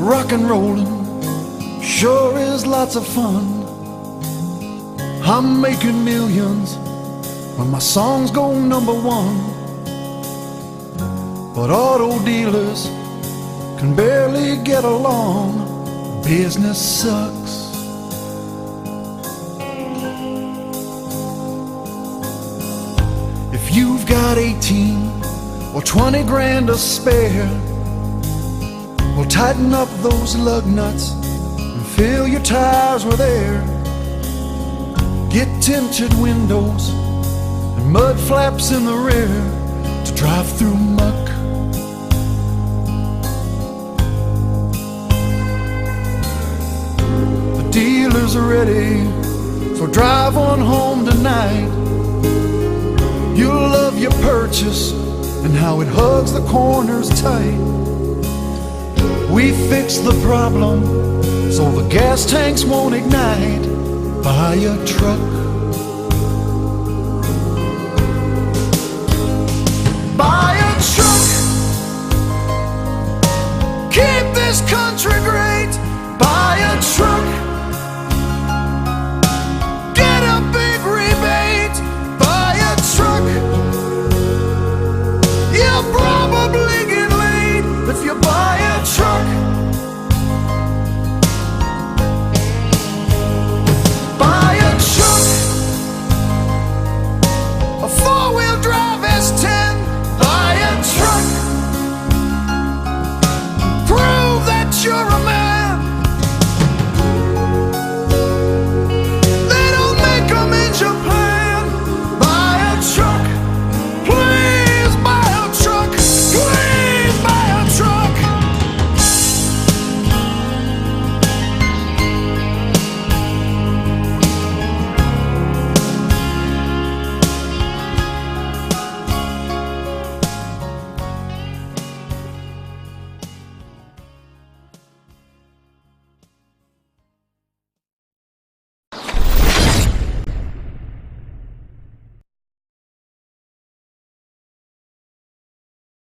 rock and rollin' sure is lots of fun. I'm making millions when my songs go #1. But auto dealers can barely get along. Business sucks. If you've got 18 or 20 grand to spare, well, tighten up those lug nuts and fill your tires with air. Get tinted windows and mud flaps in the rear to drive through muck. The dealers are ready, so drive on home tonight. You'll love your purchase and how it hugs the corners tight. We fixed the problem so the gas tanks won't ignite. Buy a truck